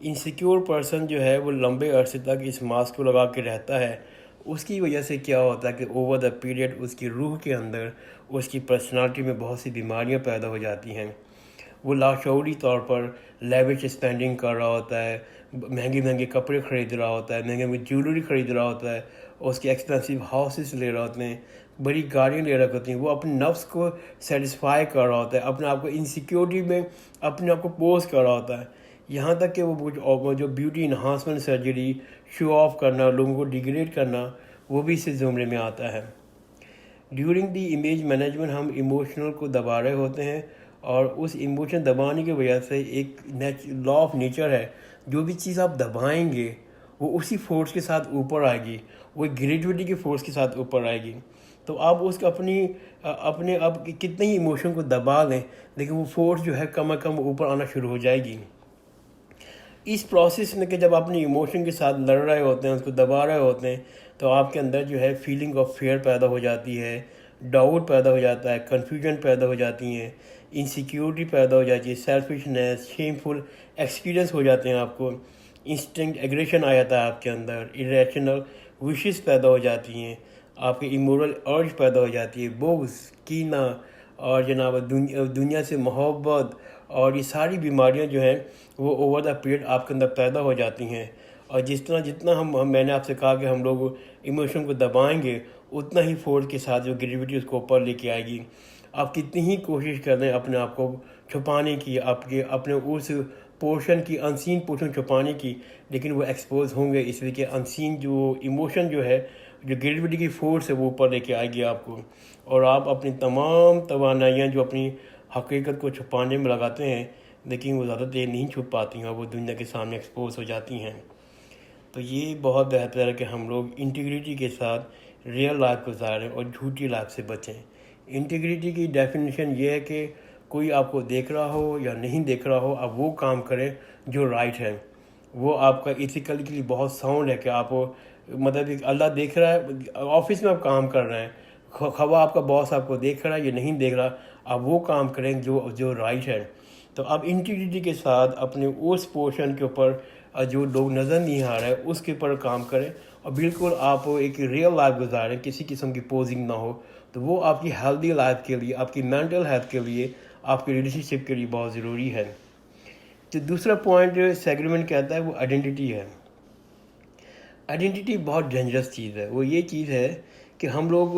Insecure person جو ہے وہ لمبے عرصے تک اس ماسک کو لگا کے رہتا ہے. اس کی وجہ سے کیا ہوتا ہے کہ اوور دا پیریڈ اس کی روح کے اندر اس کی پرسنالٹی میں بہت سی بیماریاں پیدا ہو جاتی ہیں. وہ لاشعوری طور پر لیوش اسپینڈنگ کر رہا ہوتا ہے, مہنگے مہنگے کپڑے خرید رہا ہوتا ہے, مہنگے مہنگے جیولری خرید رہا ہوتا ہے, اس کے ایکسپینسو ہاؤسز لے رہے ہوتے ہیں, بڑی گاڑیاں لے رہے ہوتی ہیں. وہ اپنے نفس کو سیٹسفائی کر رہا ہوتا ہے, اپنے آپ کو انسیکیورٹی میں اپنے آپ کو پوز کر رہا ہوتا ہے, یہاں تک کہ وہ جو beauty enhancement surgery, show of کرنا, لوگوں کو ڈیگریڈ کرنا, وہ بھی اس زمرے میں آتا ہے. ڈیورنگ دی امیج مینجمنٹ ہم ایموشنل کو دبا رہے ہوتے ہیں, اور اس ایموشن دبانے کی وجہ سے ایک لا آف نیچر ہے, جو بھی چیز آپ دبائیں گے وہ اسی فورس کے ساتھ اوپر آئے گی, وہ گریویٹی کی فورس کے ساتھ اوپر آئے گی. تو آپ اس کو اپنے اب کتنے ہی ایموشن کو دبا لیں, لیکن وہ فورس جو ہے کم از کم اوپر آنا شروع ہو جائے گی. اس پروسیس میں کہ جب اپنی ایموشن کے ساتھ لڑ رہے ہوتے ہیں, اس کو دبا رہے ہوتے ہیں, تو آپ کے اندر جو ہے فیلنگ آف فیئر پیدا ہو جاتی ہے, ڈاؤٹ پیدا ہو جاتا ہے, کنفیوژن پیدا ہو جاتی ہیں, انسیکیورٹی پیدا ہو جاتی ہے, سیلفشنیس, شیم فل ایکسپیرینس ہو جاتے ہیں آپ کو, انسٹنکٹ ایگریشن آ جاتا ہے آپ کے اندر, irrational وشز پیدا ہو جاتی ہیں, آپ کے امورل ارج پیدا ہو جاتی ہے, بغض, کینہ, اور جناب دنیا سے محبت, اور یہ ساری بیماریاں جو ہیں وہ اوور دا پیریڈ آپ کے اندر پیدا ہو جاتی ہیں. اور جتنا میں نے آپ سے کہا کہ ہم لوگ ایموشن کو دبائیں گے, اتنا ہی فورس کے ساتھ جو گریویٹی اس کو اوپر لے کے آئے گی. آپ کتنی ہی کوشش کر رہے ہیں اپنے آپ کو چھپانے کی, اپنے اس پورشن کی, انسین پورشن چھپانے کی, لیکن وہ ایکسپوز ہوں گے, اس لیے کہ انسین جو ایموشن جو ہے, جو گریویٹی کی فورس ہے, وہ اوپر لے کے آئے گی آپ کو, اور آپ اپنی تمام توانائیاں جو اپنی حقیقت کو چھپانے میں لگاتے ہیں, لیکن وہ زیادہ دیر نہیں چھپ پاتی ہیں, اور وہ دنیا کے سامنے ایکسپوز ہو جاتی ہیں. تو یہ بہت بہتر ہے کہ ہم لوگ انٹیگریٹی کے ساتھ ریئل لائف گزاریں اور جھوٹی لائف سے بچیں. انٹیگریٹی کی ڈیفینیشن یہ ہے کہ کوئی آپ کو دیکھ رہا ہو یا نہیں دیکھ رہا ہو, آپ وہ کام کریں جو رائٹ ہے. وہ آپ کا ایتھیکل کے لیے بہت ساؤنڈ ہے کہ آپ مطلب اللہ دیکھ رہا ہے, آفس میں آپ کام کر رہے ہیں, خواہ آپ کا باس آپ کو دیکھ رہا ہے یا نہیں دیکھ رہا, آپ وہ کام کریں جو رائٹ ہے. تو آپ انٹیگریٹی کے ساتھ اپنے اس پورشن کے اوپر جو لوگ نظر نہیں آ رہا ہے اس کے اوپر کام کریں, اور بالکل آپ ایک ریئل لائف گزاریں, کسی قسم کی پوزنگ نہ ہو. تو وہ آپ کی ہیلدی لائف کے لیے, آپ کی مینٹل ہیلتھ کے لیے, آپ کی ریلیشن شپ کے لیے بہت ضروری ہے. تو دوسرا پوائنٹ سیگریمنٹ کہتا ہے وہ آئیڈینٹی ہے. آئیڈینٹی بہت ڈینجرس چیز ہے. وہ یہ چیز ہے کہ ہم لوگ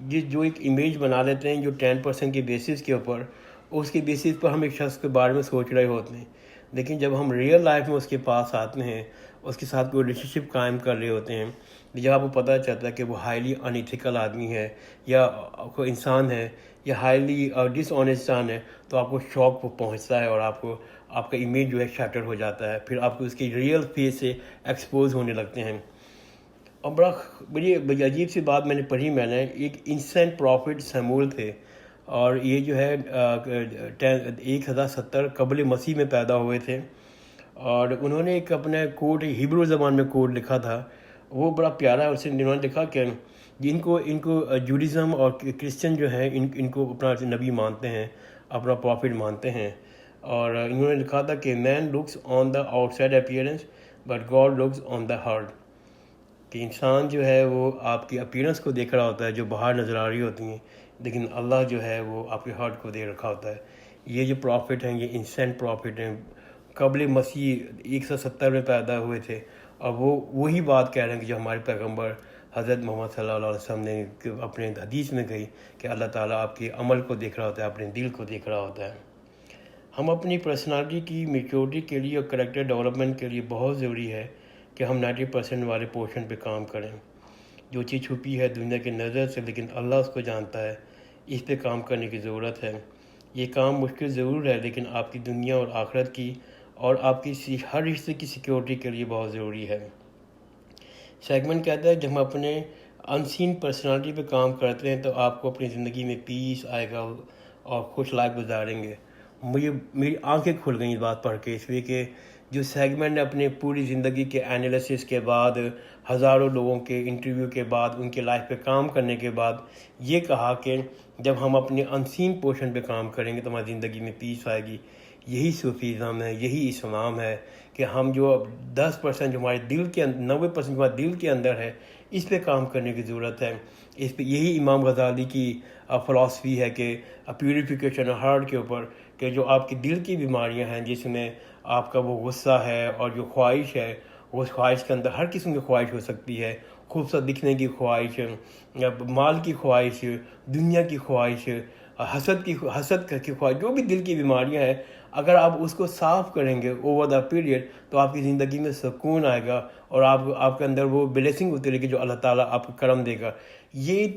جو ایک امیج بنا لیتے ہیں جو 10% کے بیسس کے اوپر, اس کے بیسس پر ہم ایک شخص کے بارے میں سوچ رہے ہوتے ہیں, لیکن جب ہم ریئل لائف میں اس کے پاس آتے ہیں, اس کے ساتھ کوئی ریلیشن شپ قائم کر رہے ہوتے ہیں, جب آپ کو پتہ چلتا ہے کہ وہ ہائیلی ان ایتھیکل آدمی ہے, یا کوئی انسان ہے, یا ہائیلی ڈس آنیسٹ انسان ہے, تو آپ کو شوق پہنچتا ہے, اور آپ کا امیج جو ہے شیٹر ہو جاتا ہے. پھر آپ کو اس کی ریئل فیس سے ایکسپوز ہونے لگتے ہیں. اور بڑی عجیب سی بات میں نے پڑھی, میں نے ایک انسینٹ پروفٹ سیمول تھے, اور یہ جو ہے 1070 قبل مسیح میں پیدا ہوئے تھے, اور انہوں نے ایک اپنا کوڈ ہیبرو زبان میں کوڈ لکھا تھا. وہ بڑا پیارا ہے. انہوں نے لکھا کہ ان کو جوڈیزم اور کرسچن جو ہے ان کو اپنا نبی مانتے ہیں, اپنا پروفٹ مانتے ہیں. اور انہوں نے لکھا تھا کہ man looks on the outside appearance but God looks on the heart. کہ انسان جو ہے وہ آپ کی اپیرنس کو دیکھ رہا ہوتا ہے جو باہر نظر آ رہی ہوتی ہیں, لیکن اللہ جو ہے وہ آپ کے ہارٹ کو دیکھ رکھا ہوتا ہے. یہ جو پروفٹ ہیں, یہ انسینٹ پروفٹ ہیں, قبل مسیح 170 میں پیدا ہوئے تھے, اور وہی بات کہہ رہے ہیں کہ جو ہمارے پیغمبر حضرت محمد صلی اللہ علیہ وسلم نے اپنے حدیث میں کہی کہ اللہ تعالیٰ آپ کے عمل کو دیکھ رہا ہوتا ہے, اپنے دل کو دیکھ رہا ہوتا ہے. ہم اپنی پرسنالٹی کی میچورٹی کے لیے اور کریکٹر ڈیولپمنٹ کے لیے بہت ضروری ہے کہ ہم 90% والے پورشن پہ کام کریں. جو چیز چھپی ہے دنیا کی نظر سے, لیکن اللہ اس کو جانتا ہے, اس پہ کام کرنے کی ضرورت ہے. یہ کام مشکل ضرور ہے, لیکن آپ کی دنیا اور آخرت کی اور آپ کی ہر رشتے کی سیکیورٹی کے لیے بہت ضروری ہے. سیگمنٹ کہتا ہے جب ہم اپنے انسین پرسنالٹی پہ کام کرتے ہیں تو آپ کو اپنی زندگی میں پیس آئے گا اور خوش لائف گزاریں گے. میری آنکھیں کھل گئیں اس بات پڑھ کے, اس لیے کہ جو سیگمنٹ نے اپنے پوری زندگی کے انالیسس کے بعد, ہزاروں لوگوں کے انٹرویو کے بعد, ان کے لائف پہ کام کرنے کے بعد یہ کہا کہ جب ہم اپنے انسین پورشن پہ کام کریں گے تو ہماری زندگی میں پیس آئے گی. یہی صوفیزم ہے، یہی اسلام ہے کہ ہم جو 10% جو ہمارے دل کے 90% جو ہمارے دل کے اندر ہے، اس پہ کام کرنے کی ضرورت ہے. اس پہ یہی امام غزالی کی فلاسفی ہے کہ پیوریفیکیشن ہارٹ کے اوپر، کہ جو آپ کی دل کی بیماریاں ہیں جس میں آپ کا وہ غصہ ہے اور جو خواہش ہے، اس خواہش کے اندر ہر قسم کی خواہش ہو سکتی ہے، خوبصورت دکھنے کی خواہش، مال کی خواہش، دنیا کی خواہش، حسد کی خواہش، جو بھی دل کی بیماریاں ہیں، اگر آپ اس کو صاف کریں گے اوور دا پیریڈ تو آپ کی زندگی میں سکون آئے گا اور آپ کے اندر وہ بلیسنگ اترے گی جو اللہ تعالیٰ آپ کو کرم دے گا. یہ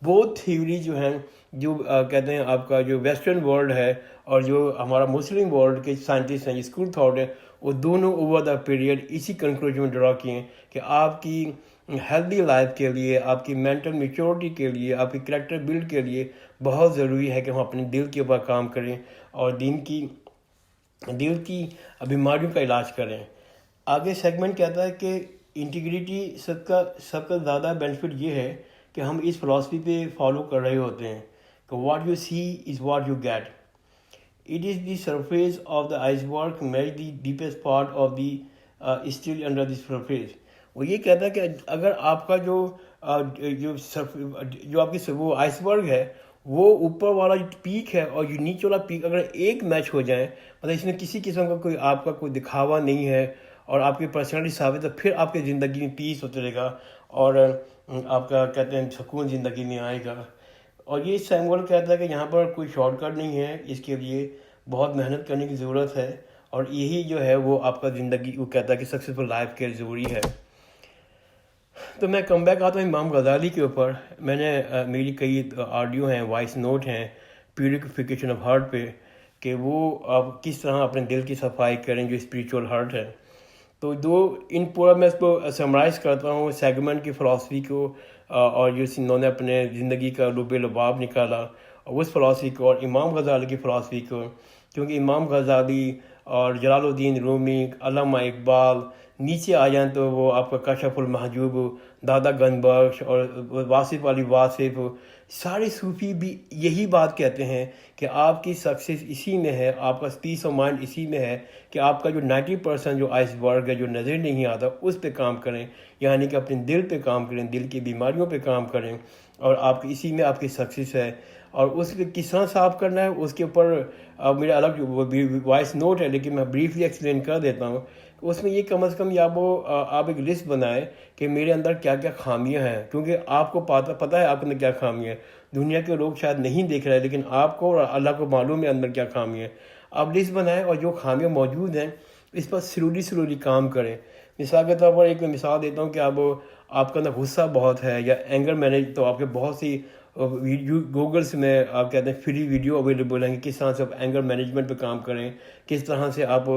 وہ تھیوری جو ہیں جو کہتے ہیں آپ کا جو ویسٹرن ورلڈ ہے اور جو ہمارا مسلم ورلڈ کے سائنٹسٹ ہیں، اسکول تھاٹ ہے، وہ دونوں اوور دا پیریڈ اسی کنکلوژن میں ڈرا کیے ہیں کہ آپ کی ہیلدی لائف کے لیے، آپ کی مینٹل میچورٹی کے لیے، آپ کی کریکٹر بلڈ کے لیے بہت ضروری ہے کہ ہم اپنے دل کے اوپر کام کریں اور دل کی بیماریوں کا علاج کریں. آگے سیگمنٹ کہتا ہے کہ انٹیگریٹی سب کا زیادہ بینیفٹ یہ ہے کہ ہم اس فلاسفی پہ فالو کر رہے ہوتے ہیں کہ what you see is what you get. It is the surface of the iceberg make the deepest part of the still under the surface. وہ یہ کہتا ہے کہ اگر آپ کا جو آپ کی وہ آئس برگ ہے، وہ اوپر والا پیک ہے اور جو نیچے والا پیک اگر ایک میچ ہو جائیں، مطلب اس میں کسی قسم کا کوئی آپ کا کوئی دکھاوا نہیں ہے اور آپ کی پرسنالٹی ثابت ہے، پھر آپ کی زندگی میں پیس اترے گا اور آپ کا کہتے ہیں سکون زندگی میں آئے گا. اور یہ سیمول کہتا ہے کہ یہاں پر کوئی شارٹ کٹ نہیں ہے، اس کے لیے بہت محنت کرنے کی ضرورت ہے اور یہی جو ہے وہ آپ کا زندگی، وہ کہتا ہے کہ سکسیزفل لائف کے ضروری ہے. تو میں کم بیک آتا ہوں امام غزالی کے اوپر. میں نے میری کئی آڈیو ہیں، وائس نوٹ ہیں پیوریفیکیشن آف ہارٹ پہ، کہ وہ آپ کس طرح اپنے دل کی صفائی کریں جو اسپریچول ہارٹ ہے. تو ان پورا میں اس کو سمرائز کرتا ہوں سیگمنٹ کی فلاسفی کو اور جو انہوں نے اپنے زندگی کا لب لباب نکالا اور اس فلاسفی کو اور امام غزالی کی فلاسفی کو. کیونکہ امام غزالی اور جلال الدین رومی، علامہ اقبال نیچے آ جائیں تو وہ آپ کا کشف المحجوب، دادا گنج بخش اور واصف علی واصف، سارے صوفی بھی یہی بات کہتے ہیں کہ آپ کی سکسیس اسی میں ہے، آپ کا پیس آف مائنڈ اسی میں ہے کہ آپ کا جو 90% جو آئس برگ ہے جو نظر نہیں آتا اس پہ کام کریں، یعنی کہ اپنے دل پہ کام کریں، دل کی بیماریوں پہ کام کریں اور اسی میں آپ کی سکسیس ہے. اور اس پہ کس طرح صاف کرنا ہے اس کے اوپر میرے الگ وائس نوٹ ہے، لیکن میں بریفلی ایکسپلین کر دیتا ہوں. اس میں یہ کم از کم آپ ایک لسٹ بنائیں کہ میرے اندر کیا کیا خامیاں ہیں، کیونکہ آپ کو پتہ ہے آپ کے اندر کیا خامیاں ہیں. دنیا کے لوگ شاید نہیں دیکھ رہے لیکن آپ کو اور اللہ کو معلوم ہے اندر کیا خامیاں ہیں. آپ لسٹ بنائیں اور جو خامیاں موجود ہیں اس پر سلولی کام کریں. مثال کے طور پر ایک میں مثال دیتا ہوں کہ آپ کا اندر غصہ بہت ہے یا اینگر مینیج، تو آپ کے بہت سی گوگلس میں آپ کہتے ہیں فری ویڈیو اویلیبل ہیں کہ کس طرح سے آپ اینگر مینجمنٹ پہ کام کریں، کس طرح سے آپ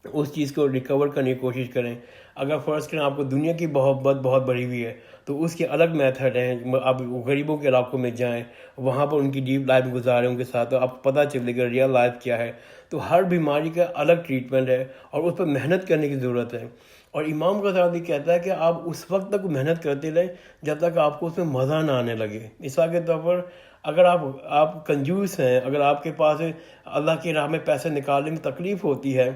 اس چیز کو ریکور کرنے کی کوشش کریں. اگر فرض کریں آپ کو دنیا کی محبت بہت بڑی ہوئی ہے تو اس کے الگ میتھڈ ہیں. آپ غریبوں کے علاقوں میں جائیں، وہاں پر ان کی ڈیپ لائف گزاریں ان کے ساتھ، تو آپ کو پتہ چلے گا ریئل لائف کیا ہے. تو ہر بیماری کا الگ ٹریٹمنٹ ہے اور اس پر محنت کرنے کی ضرورت ہے. اور امام غزالی کہتا ہے کہ آپ اس وقت تک محنت کرتے رہیں جب تک آپ کو اس میں مزہ نہ آنے لگے. مثال کے طور پر اگر آپ کنجوس ہیں، اگر آپ کے پاس اللہ کی راہ میں پیسے نکالنے میں تکلیف ہوتی ہے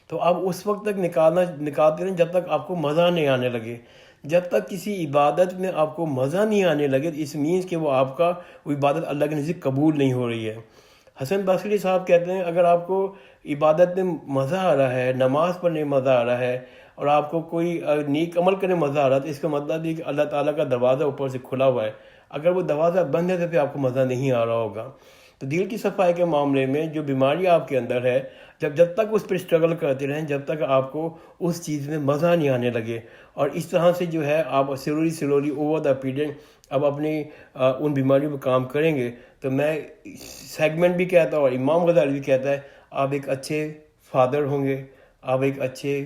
تو آپ اس وقت تک نکالتے رہیں جب تک آپ کو مزہ نہیں آنے لگے. جب تک کسی عبادت میں آپ کو مزہ نہیں آنے لگے اس مینس کہ وہ آپ کا وہ عبادت اللہ کے نزدیک قبول نہیں ہو رہی ہے. حسن بصری صاحب کہتے ہیں اگر آپ کو عبادت میں مزہ آ رہا ہے، نماز پڑھنے میں مزہ آ رہا ہے اور آپ کو کوئی نیک عمل کرنے میں مزہ آ رہا ہے تو اس کا مطلب ہے کہ اللہ تعالیٰ کا دروازہ اوپر سے کھلا ہوا ہے. اگر وہ دروازہ بند ہے تو پھر آپ کو مزہ نہیں آ رہا ہوگا. تو دل کی صفائی کے معاملے میں جو بیماری آپ کے اندر ہے، جب تک اس پر اسٹرگل کرتے رہیں جب تک آپ کو اس چیز میں مزہ نہیں آنے لگے. اور اس طرح سے جو ہے آپ سلولی اوور دا پیریڈ اب اپنی ان بیماریوں پہ کام کریں گے. تو میں سیگمنٹ بھی کہتا ہوں اور امام غزالی بھی کہتا ہے آپ ایک اچھے فادر ہوں گے، آپ ایک اچھے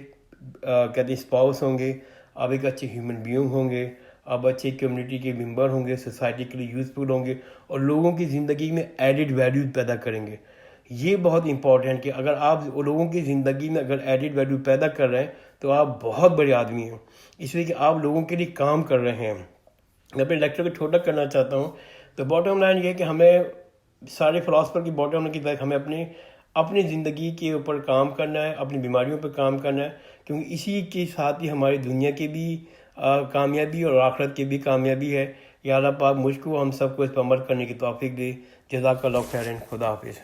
کہتے ہیں اسپاؤس ہوں گے، آپ ایک اچھے ہیومن بینگ ہوں گے، آپ اچھے کمیونٹی کے ممبر ہوں گے، سوسائٹی کے لیے یوزفل ہوں گے اور لوگوں کی زندگی میں ایڈڈ ویلیو پیدا کریں گے. یہ بہت امپورٹنٹ کہ اگر آپ لوگوں کی زندگی میں اگر ایڈڈ ویلیو پیدا کر رہے ہیں تو آپ بہت بڑے آدمی ہیں، اس لیے کہ آپ لوگوں کے لیے کام کر رہے ہیں. میں اپنے لیکچر کو چھوٹا کرنا چاہتا ہوں. تو باٹم لائن یہ ہے کہ ہمیں سارے فلاسفر کی باٹم لائن کی طرح ہمیں اپنے اپنی زندگی کے اوپر کام کرنا ہے، اپنی بیماریوں پہ کام کرنا ہے، کیونکہ اسی کے ساتھ ہی ہماری دنیا کی بھی کامیابی اور آخرت کی بھی کامیابی ہے۔ یا اللہ پاک مجھ کو ہم سب کو اس پر عمل کرنے کی توفیق دے۔ جزاک اللہ خیرن، خدا حافظ۔